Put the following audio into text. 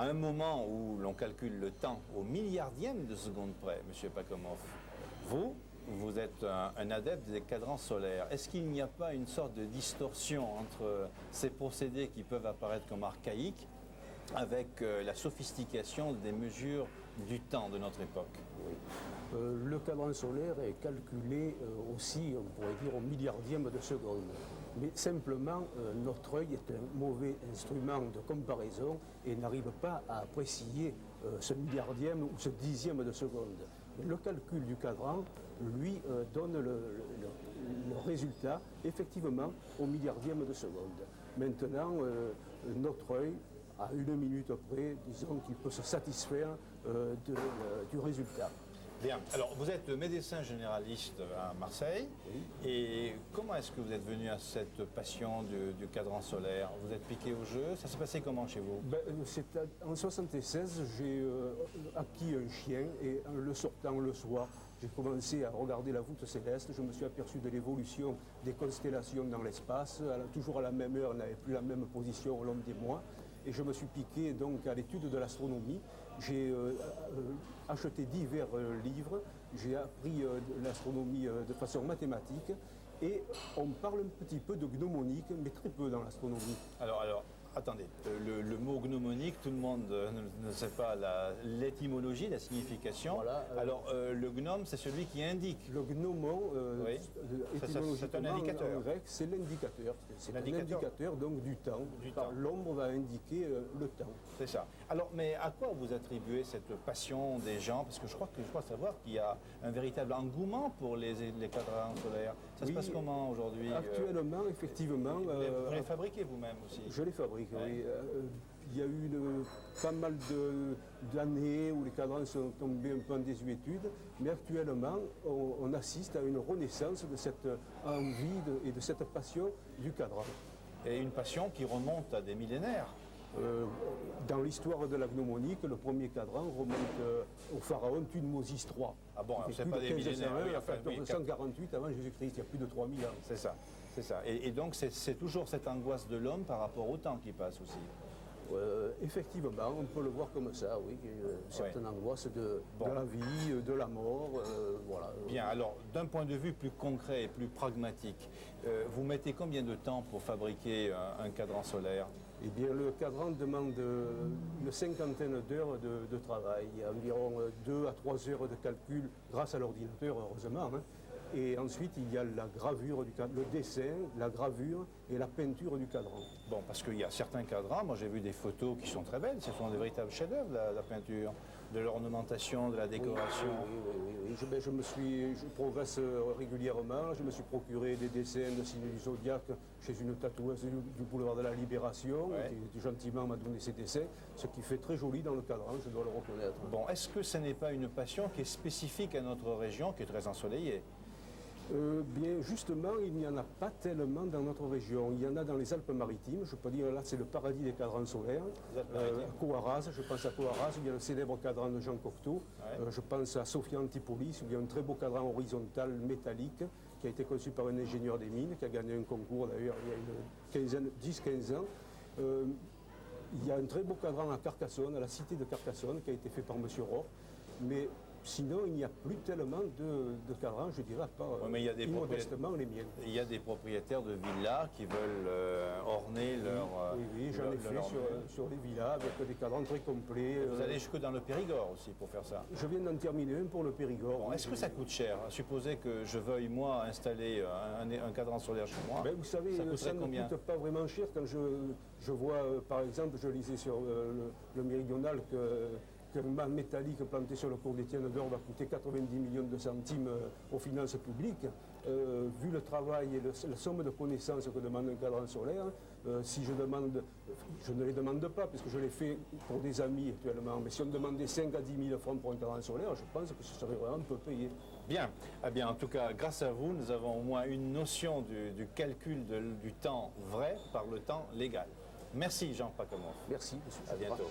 à un moment où l'on calcule le temps au milliardième de seconde près, M. Pakomov, vous êtes un adepte des cadrans solaires. Est-ce qu'il n'y a pas une sorte de distorsion entre ces procédés qui peuvent apparaître comme archaïques avec la sophistication des mesures du temps de notre époque? Oui. Le cadran solaire est calculé aussi, on pourrait dire, au milliardième de seconde. Mais simplement, notre œil est un mauvais instrument de comparaison et n'arrive pas à apprécier ce milliardième ou ce dixième de seconde. Le calcul du cadran, lui, donne le résultat, effectivement, au milliardième de seconde. Maintenant, notre œil, à une minute près, disons qu'il peut se satisfaire du résultat. Bien, alors vous êtes médecin généraliste à Marseille, oui. Et comment est-ce que vous êtes venu à cette passion du cadran solaire? Vous êtes piqué au jeu, ça s'est passé comment chez vous? En 1976, j'ai acquis un chien et en le sortant le soir, j'ai commencé à regarder la voûte céleste, je me suis aperçu de l'évolution des constellations dans l'espace, toujours à la même heure, on n'avait plus la même position au long des mois. Et je me suis piqué donc à l'étude de l'astronomie. J'ai acheté divers livres, j'ai appris l'astronomie de façon mathématique et on parle un petit peu de gnomonique, mais très peu dans l'astronomie. Alors, attendez, le mot gnomonique, tout le monde ne sait pas l'étymologie, la signification. Voilà, alors, le gnome, c'est celui qui indique. Le gnomon, oui. C'est un indicateur. En grec, c'est l'indicateur. C'est un indicateur donc du temps. L'ombre va indiquer le temps. C'est ça. Alors, mais à quoi vous attribuez cette passion des gens? Parce que je crois savoir qu'il y a un véritable engouement pour les cadrans solaires. Ça se passe comment aujourd'hui? Actuellement, effectivement. Vous les fabriquez vous-même aussi? Je les fabrique. Oui. Il y a eu pas mal d'années où les cadrans sont tombés un peu en désuétude, mais actuellement, on assiste à une renaissance de cette envie et de cette passion du cadran. Et une passion qui remonte à des millénaires. Dans l'histoire de la gnomonique, le premier cadran remonte au pharaon Thutmosis III. Ah bon, c'est pas des millénaires. Oui, enfin, 1448 avant Jésus-Christ, il y a plus de 3000 ans. C'est ça. C'est ça. Et donc, c'est toujours cette angoisse de l'homme par rapport au temps qui passe aussi. Effectivement, on peut le voir comme ça, oui, une certaine angoisse de la vie, de la mort, voilà. Bien, alors, d'un point de vue plus concret et plus pragmatique, vous mettez combien de temps pour fabriquer un cadran solaire? Eh bien, le cadran demande une cinquantaine d'heures de travail, environ 2 à 3 heures de calcul grâce à l'ordinateur, heureusement. Hein. Et ensuite, il y a la gravure du cadran, le dessin, la gravure et la peinture du cadran. Bon, parce qu'il y a certains cadrans, moi j'ai vu des photos qui sont très belles, ce sont des véritables chefs-d'œuvre, la peinture, de l'ornementation, de la décoration. Oui. Je progresse régulièrement, je me suis procuré des dessins de signes du zodiaque chez une tatoueuse du boulevard de la Libération, qui gentiment m'a donné ses dessins, ce qui fait très joli dans le cadran, je dois le reconnaître. Bon, est-ce que ce n'est pas une passion qui est spécifique à notre région, qui est très ensoleillée? Bien, justement, il n'y en a pas tellement dans notre région. Il y en a dans les Alpes-Maritimes. Je peux dire, là, c'est le paradis des cadrans solaires. Coarraze, je pense à Coarraze, où il y a le célèbre cadran de Jean Cocteau. Je pense à Sophia Antipolis, où il y a un très beau cadran horizontal métallique qui a été conçu par un ingénieur des mines, qui a gagné un concours d'ailleurs il y a une 10-15 ans. Il y a un très beau cadran à Carcassonne, à la cité de Carcassonne, qui a été fait par M. Rohr. Mais sinon, il n'y a plus tellement de cadrans, je dirais, à part immodestement les miens. Il y a des propriétaires de villas qui veulent orner leur... Oui, j'en ai fait sur les villas avec des cadrans très complets. Vous allez jusque dans le Périgord aussi pour faire ça? Je viens d'en terminer un pour le Périgord. Bon, est-ce que ça coûte cher? Supposez que je veuille, moi, installer un cadran solaire chez moi. Vous savez, ça ne coûte pas vraiment cher. Quand je vois, par exemple, je lisais sur le Méridional qu'un mât métallique planté sur le cours d'Étienne d'Or va coûter 90 millions de centimes aux finances publiques. Vu le travail et la somme de connaissances que demande un cadran solaire, si je demande, je ne les demande pas, parce que je les fais pour des amis actuellement, mais si on me demandait 5 à 10 000 francs pour un cadran solaire, je pense que ce serait vraiment peu payé. Bien, en tout cas, grâce à vous, nous avons au moins une notion du calcul du temps vrai par le temps légal. Merci Jean Pakomov. Merci, monsieur. À bientôt.